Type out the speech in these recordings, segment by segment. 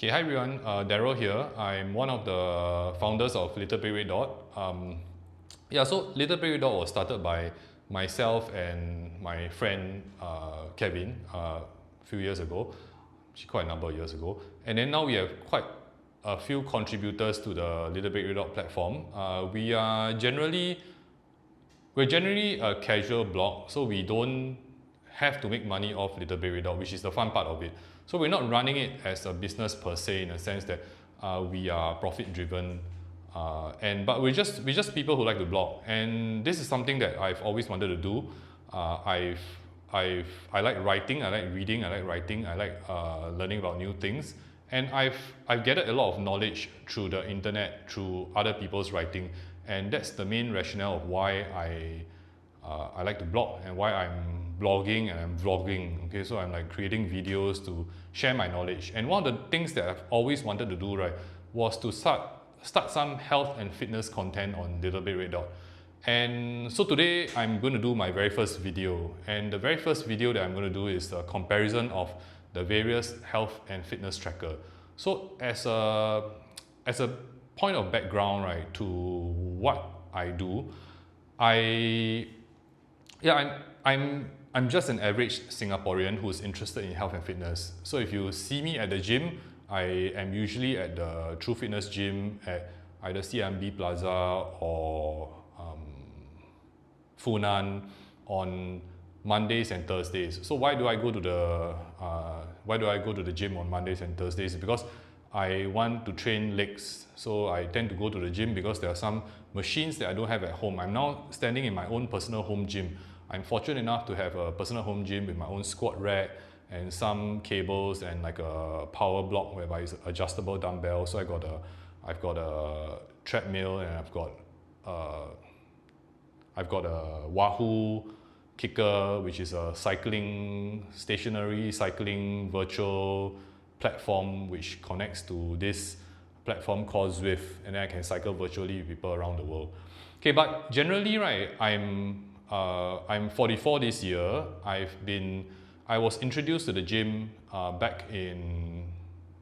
Okay, hi everyone, Daryl here. I'm one of the founders of Little Big Red Dot. So Little Big Red Dot was started by myself and my friend Kevin a few years ago, actually quite a number of years ago. And then now we have quite a few contributors to the Little Big Red Dot platform. We're generally a casual blog, so we don't have to make money off Little Big Red Dot, which is the fun part of it. So we're not running it as a business per se, in a sense that we are profit driven, but we're just people who like to blog, and this is something that I've always wanted to do. I like writing, I like reading, I like writing, I like learning about new things, and I've gathered a lot of knowledge through the internet, through other people's writing, and that's the main rationale of why I like to blog and why I'm blogging and I'm vlogging. Okay, so I'm like creating videos to share my knowledge. And one of the things that I've always wanted to do, right, was to start some health and fitness content on Little Big Red Dot. And so today I'm going to do my very first video. And the very first video that I'm going to do is a comparison of the various health and fitness tracker. So as a point of background, right, to what I do, I'm just an average Singaporean who's interested in health and fitness. So if you see me at the gym, I am usually at the True Fitness gym at either CMB Plaza or Funan on Mondays and Thursdays. So why do I go to the gym on Mondays and Thursdays? Because I want to train legs. So I tend to go to the gym because there are some machines that I don't have at home. I'm now standing in my own personal home gym. I'm fortunate enough to have a personal home gym with my own squat rack and some cables and like a power block whereby it's adjustable dumbbell. So I've got a treadmill, and I've got a Wahoo kicker, which is a stationary cycling virtual platform which connects to this platform called Zwift, and then I can cycle virtually with people around the world. Okay, but generally, right, I'm 44 this year. I was introduced to the gym back in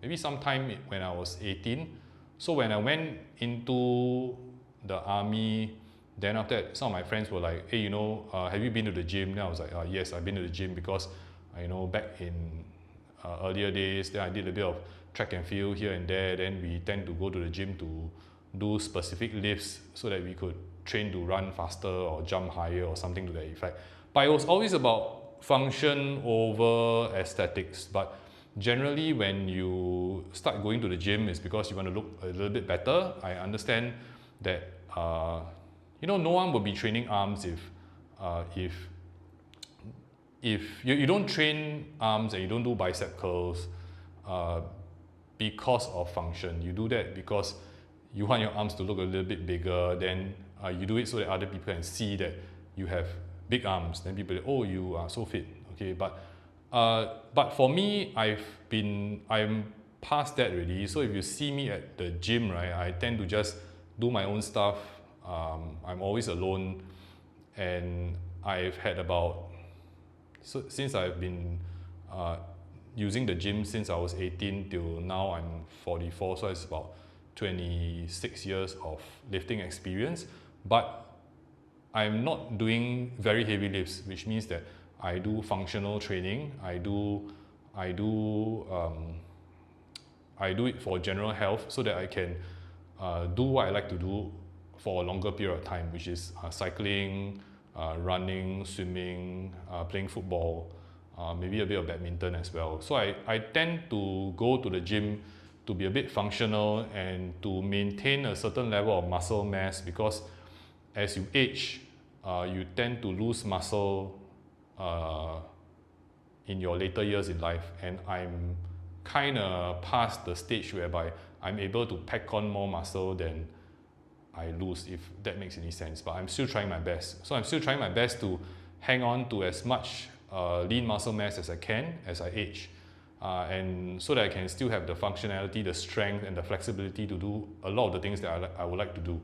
maybe sometime when I was 18. So when I went into the army, then after that, some of my friends were like, hey, have you been to the gym? Then I was like, yes, I've been to the gym because, back in earlier days, then I did a bit of track and field here and there. Then we tend to go to the gym to do specific lifts so that we could train to run faster or jump higher or something to that effect. But it was always about function over aesthetics. But generally, when you start going to the gym, it's because you want to look a little bit better. I understand that no one will be training arms if you don't train arms and you don't do bicep curls because of function. You do that because you want your arms to look a little bit bigger. Then you do it so that other people can see that you have big arms. Then people say, oh, you are so fit. Okay, but for me, I'm past that already. So if you see me at the gym, right, I tend to just do my own stuff. I'm always alone, and I've had since I've been using the gym since I was 18 till now I'm 44, so it's about 26 years of lifting experience. But I'm not doing very heavy lifts, which means that I do functional training. I do it for general health so that I can do what I like to do for a longer period of time, which is cycling, running, swimming, playing football, maybe a bit of badminton as well. So I tend to go to the gym to be a bit functional and to maintain a certain level of muscle mass, because as you age, you tend to lose muscle in your later years in life, and I'm kind of past the stage whereby I'm able to pack on more muscle than I lose, if that makes any sense. But I'm still trying my best. So I'm still trying my best to hang on to as much lean muscle mass as I can as I age, and so that I can still have the functionality, the strength, and the flexibility to do a lot of the things that I would like to do.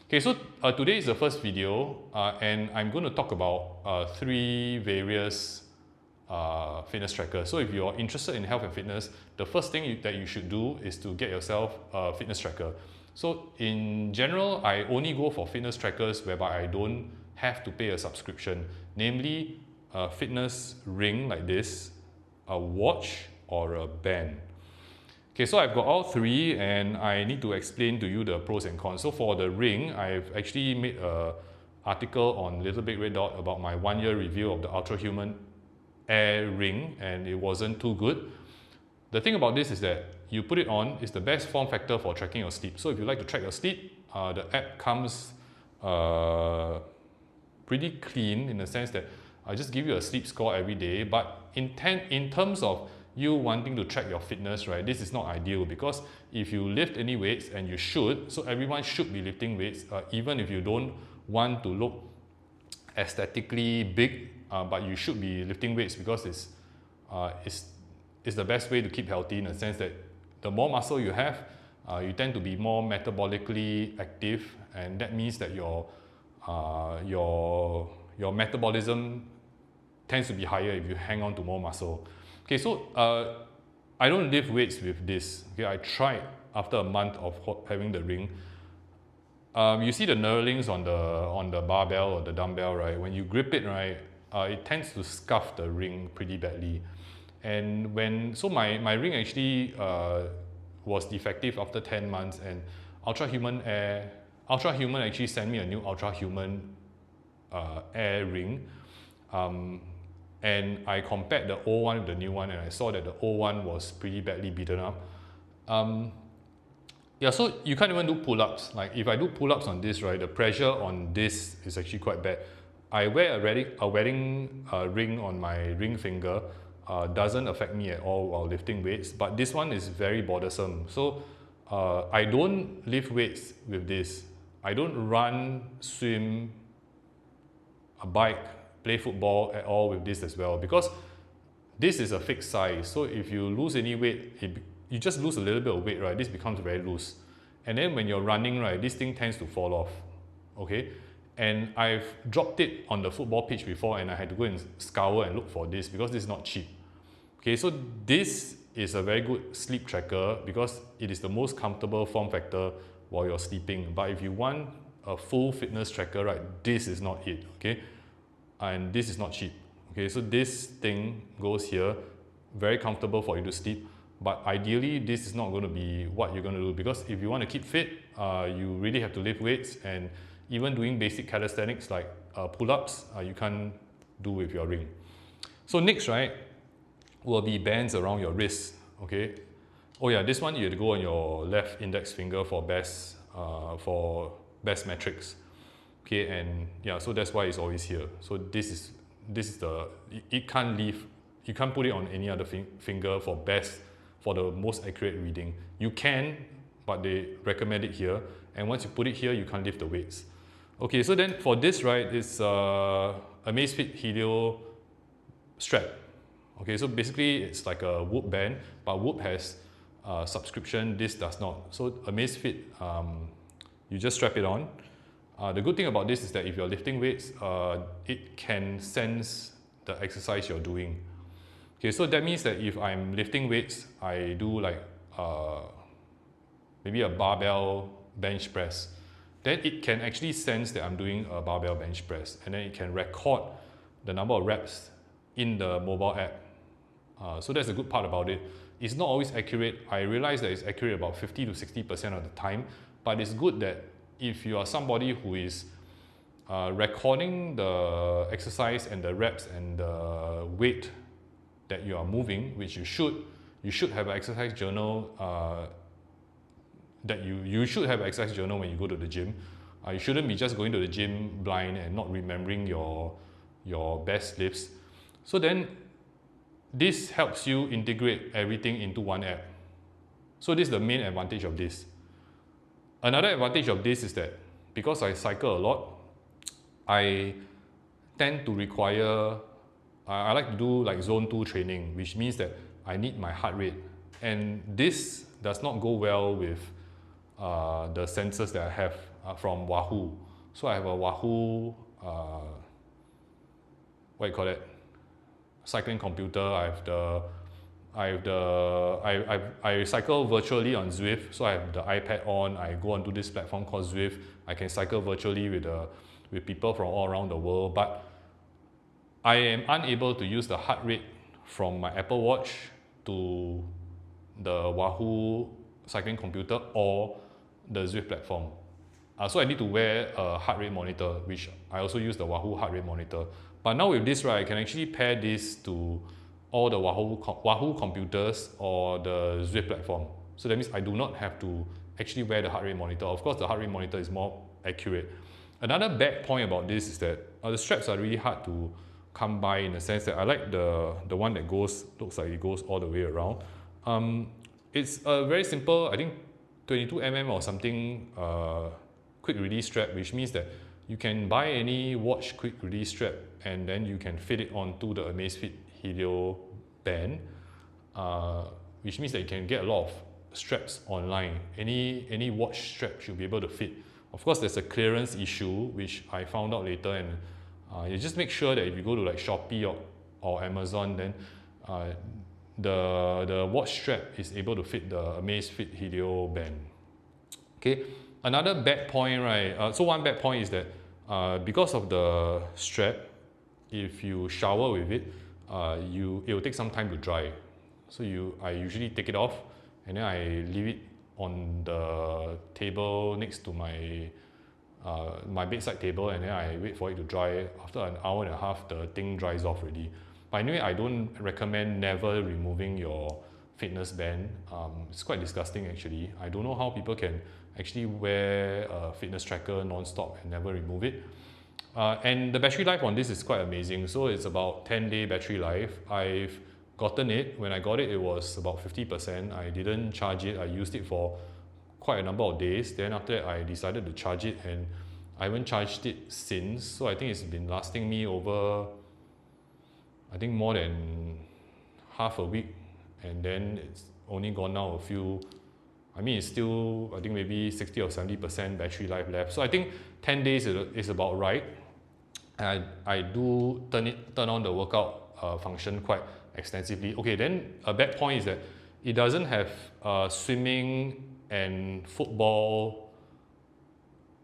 Okay, so today is the first video, and I'm going to talk about three various fitness tracker. So if you're interested in health and fitness, the first thing that you should do is to get yourself a fitness tracker. So in general, I only go for fitness trackers whereby I don't have to pay a subscription, namely a fitness ring like this, a watch, or a band. Okay, so I've got all three and I need to explain to you the pros and cons. So for the ring, I've actually made an article on Little Big Red Dot about my 1-year review of the Ultrahuman Air ring, and it wasn't too good. The thing about this is that you put it on, it's the best form factor for tracking your sleep. So if you like to track your sleep, the app comes pretty clean in the sense that I just give you a sleep score every day. But in terms of you wanting to track your fitness, right, this is not ideal, because if you lift any weights, and you should, so everyone should be lifting weights, even if you don't want to look aesthetically big, but you should be lifting weights because it's the best way to keep healthy, in the sense that the more muscle you have, you tend to be more metabolically active, and that means that your metabolism tends to be higher if you hang on to more muscle. Okay, so I don't lift weights with this. Okay, I tried after a month of having the ring. You see the knurlings on the barbell or the dumbbell, right? When you grip it, right, it tends to scuff the ring pretty badly. And so my ring actually was defective after 10 months, and Ultrahuman actually sent me a new Ultrahuman Air ring. And I compared the old one with the new one, and I saw that the old one was pretty badly beaten up. Yeah, so you can't even do pull-ups. Like if I do pull-ups on this, right, the pressure on this is actually quite bad. I wear a wedding ring on my ring finger, doesn't affect me at all while lifting weights, but this one is very bothersome. So I don't lift weights with this. I don't run, swim, bike, play football at all with this as well, because this is a fixed size. So if you lose any weight, you just lose a little bit of weight, right? This becomes very loose. And then when you're running, right, this thing tends to fall off, okay? And I've dropped it on the football pitch before, and I had to go and scour and look for this because this is not cheap. Okay, so this is a very good sleep tracker because it is the most comfortable form factor while you're sleeping. But if you want a full fitness tracker, right, this is not it, okay? And this is not cheap. Okay, so this thing goes here, very comfortable for you to sleep, but ideally this is not going to be what you're going to do, because if you want to keep fit, you really have to lift weights, and even doing basic calisthenics like pull-ups, you can't do with your ring. So next, right, will be bands around your wrist. Okay, oh yeah, this one you have to go on your left index finger for best metrics. Okay, and yeah, so that's why it's always here. So this is the, it can't leave, you can't put it on any other finger for the most accurate reading. You can, but they recommend it here, and once you put it here, you can't lift the weights. Okay, so then for this, right, it's Amazfit Helio Strap. Okay, so basically it's like a Whoop band, but Whoop has subscription, this does not. So Amazfit, you just strap it on. The good thing about this is that if you're lifting weights, it can sense the exercise you're doing. Okay, so that means that if I'm lifting weights, I do like maybe a barbell bench press, then it can actually sense that I'm doing a barbell bench press, and then it can record the number of reps in the mobile app. So that's the good part about it. It's not always accurate. I realize that it's accurate about 50 to 60% of the time, but it's good that if you are somebody who is recording the exercise and the reps and the weight that you are moving, which you should have an exercise journal. You should have an exercise journal when you go to the gym. You shouldn't be just going to the gym blind and not remembering your best lifts. So then this helps you integrate everything into one app. So this is the main advantage of this. Another advantage of this is that because I cycle a lot, I tend to require, I like to do like zone 2 training, which means that I need my heart rate. And this does not go well with the sensors that I have from Wahoo. So I have a Wahoo, what do you call it? cycling computer. I cycle virtually on Zwift, so I have the iPad on. I go onto this platform called Zwift. I can cycle virtually with people from all around the world, but I am unable to use the heart rate from my Apple Watch to the Wahoo cycling computer or the Zwift platform. So I need to wear a heart rate monitor, which I also use the Wahoo heart rate monitor. But now with this, right, I can actually pair this to all the Wahoo computers or the Zwift platform. So that means I do not have to actually wear the heart rate monitor. Of course, the heart rate monitor is more accurate. Another bad point about this is that the straps are really hard to come by, in the sense that I like the one that looks like it goes all the way around. It's a very simple, I think 22mm or something quick release strap, which means that you can buy any watch quick release strap and then you can fit it onto the Amazfit Helio band, which means that you can get a lot of straps online. Any watch strap should be able to fit. Of course, there's a clearance issue, which I found out later, and you just make sure that if you go to like Shopee or Amazon, then the watch strap is able to fit the Amazfit Helio band. Okay, another bad point, right? So one bad point is that because of the strap, if you shower with it, it will take some time to dry. So I usually take it off and then I leave it on the table next to my bedside table, and then I wait for it to dry. After an hour and a half, the thing dries off already. But anyway, I don't recommend never removing your fitness band. It's quite disgusting actually. I don't know how people can actually wear a fitness tracker non-stop and never remove it. And the battery life on this is quite amazing. So it's about 10-day battery life. I've gotten it. When I got it, it was about 50%. I didn't charge it. I used it for quite a number of days. Then after that, I decided to charge it, and I haven't charged it since. So I think it's been lasting me over, I think, more than half a week. And then it's only gone now it's still, I think, maybe 60 or 70% battery life left. So I think 10 days is about right. I do turn on the workout function quite extensively. Okay, then a bad point is that it doesn't have swimming and football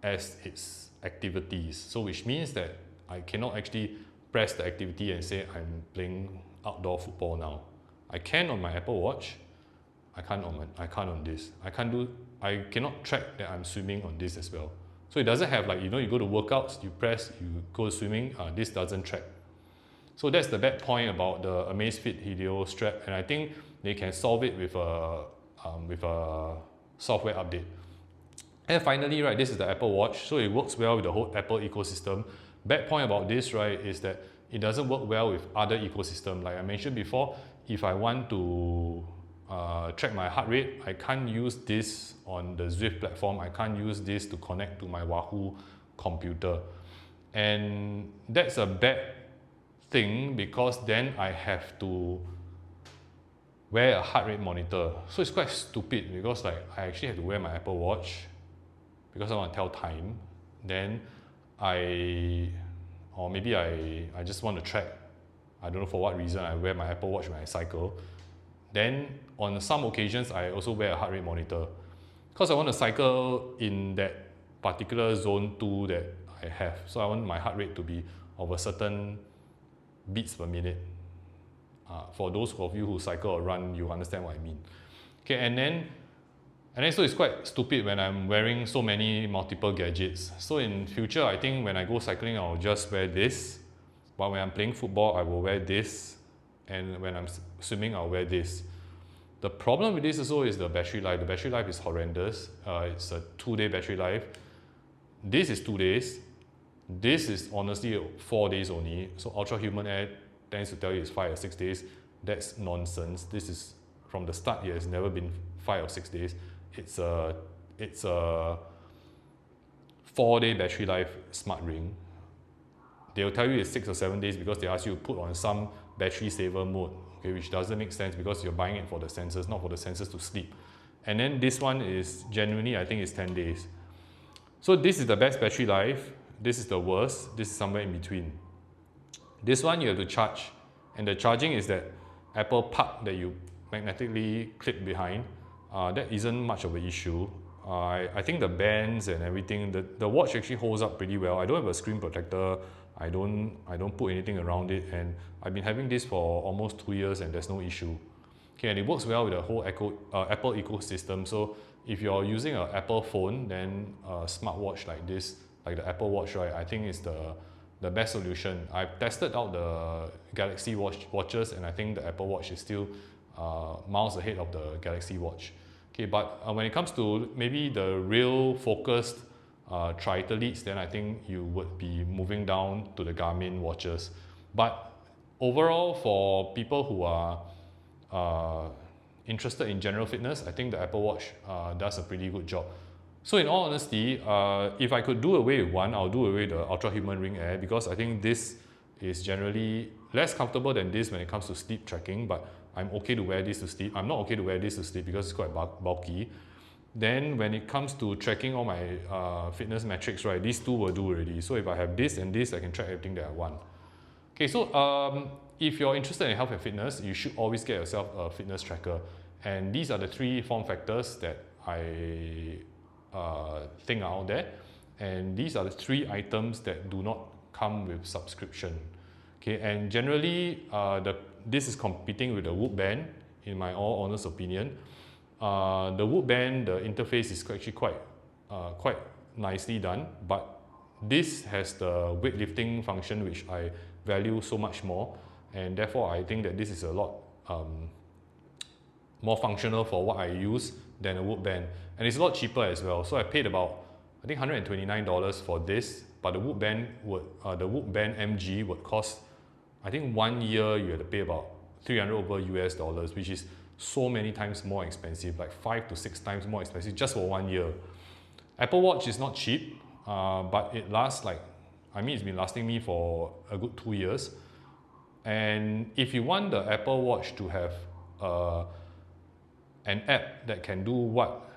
as its activities. So which means that I cannot actually press the activity and say I'm playing outdoor football now. I can on my Apple Watch. I can't on this. I cannot track that I'm swimming on this as well. So it doesn't have, like, you go to workouts, you press, you go swimming, this doesn't track. So that's the bad point about the Amazfit Helio Strap, and I think they can solve it with a software update. And finally, right, this is the Apple Watch, so it works well with the whole Apple ecosystem. Bad point about this, right, is that it doesn't work well with other ecosystems. Like I mentioned before, if I want to track my heart rate, I can't use this on the Zwift platform. I can't use this to connect to my Wahoo computer. And that's a bad thing, because then I have to wear a heart rate monitor. So it's quite stupid, because like I actually have to wear my Apple Watch because I want to tell time. Then maybe I just want to track. I don't know for what reason I wear my Apple Watch when I cycle. Then on some occasions, I also wear a heart rate monitor because I want to cycle in that particular zone 2 that I have. So I want my heart rate to be of a certain beats per minute. For those of you who cycle or run, you understand what I mean. Okay, and then so it's quite stupid when I'm wearing so many multiple gadgets. So in future, I think when I go cycling, I'll just wear this. But when I'm playing football, I will wear this. And when I'm swimming, I'll wear this. The problem with this also is the battery life. The battery life is horrendous. It's a 2-day battery life. This is 2 days. This is honestly 4 days only. So Ultrahuman Air tends to tell you it's 5 or 6 days. That's nonsense. This is, from the start, it has never been 5 or 6 days. It's a 4-day battery life smart ring. They'll tell you it's 6 or 7 days because they ask you to put on some battery saver mode, okay, which doesn't make sense because you're buying it for the sensors, not for the sensors to sleep. And then this one is genuinely, I think it's 10 days. So this is the best battery life. This is the worst. This is somewhere in between. This one you have to charge And the charging is that Apple plug that you magnetically clip behind. That isn't much of an issue. I think the bands and everything, the watch actually holds up pretty well. I don't have a screen protector. I don't put anything around it, and I've been having this for almost 2 years and there's no issue. Okay, and it works well with the whole Apple ecosystem. So if you're using an Apple phone, then a smartwatch like this, like the Apple Watch, right, I think is the best solution. I've tested out the Galaxy watches, and I think the Apple Watch is still miles ahead of the Galaxy Watch. Okay, but when it comes to maybe the real focused triathletes, then I think you would be moving down to the Garmin watches. But overall, for people who are interested in general fitness, I think the Apple Watch does a pretty good job. So in all honesty, if I could do away with one, I'll do away with the Ultrahuman Ring Air, because I think this is generally less comfortable than this when it comes to sleep tracking, but I'm okay to wear this to sleep. I'm not okay to wear this to sleep because it's quite bulky. Then when it comes to tracking all my fitness metrics, right, these two will do already. So if I have this and this, I can track everything that I want. Okay, so if you're interested in health and fitness, you should always get yourself a fitness tracker. And these are the 3 form factors that I think are out there. And these are the 3 items that do not come with subscription. Okay, and generally, this is competing with the Whoop Band, in my all honest opinion. The Whoop Band, the interface is actually quite nicely done, but this has the weightlifting function, which I value so much more, and therefore I think that this is a lot more functional for what I use than a Whoop Band, and it's a lot cheaper as well. So I paid about, I think, $129 for this, but the Whoop Band MG would cost, I think 1 year you have to pay about $300 over US dollars, which is so many times more expensive, like 5 to 6 times more expensive just for 1 year. Apple Watch is not cheap, but it lasts it's been lasting me for a good 2 years. And if you want the Apple Watch to have an app that can do what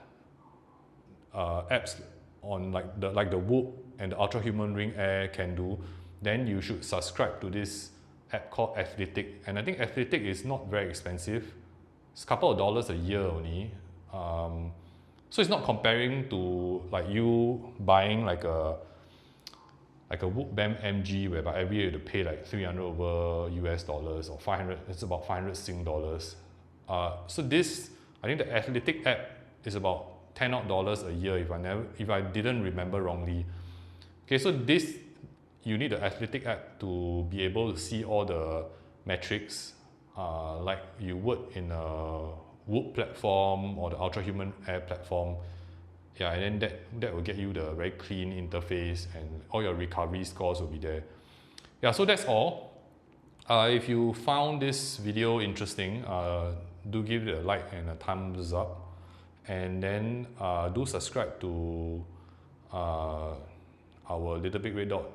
apps on like the Whoop and the Ultrahuman Ring Air can do, then you should subscribe to this app called Athletic. And I think Athletic is not very expensive. It's a couple of dollars a year only. So it's not comparing to like you buying like a Whoop Band MG, whereby every year you have to pay like $300 over US dollars, or 500, it's about 500 Sing dollars. So this, I think the Athletic app is about $10 a year if I didn't remember wrongly. Okay, so this, you need the Athletic app to be able to see all the metrics like you would in a Whoop platform or the Ultrahuman Air platform. Yeah, and then that will get you the very clean interface, and all your recovery scores will be there. Yeah, so that's all. If you found this video interesting, do give it a like and a thumbs up, and then do subscribe to our Little Big Red Dot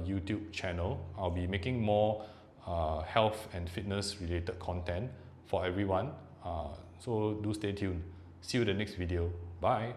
YouTube channel. I'll be making more health and fitness related content for everyone. So do stay tuned. See you in the next video. Bye.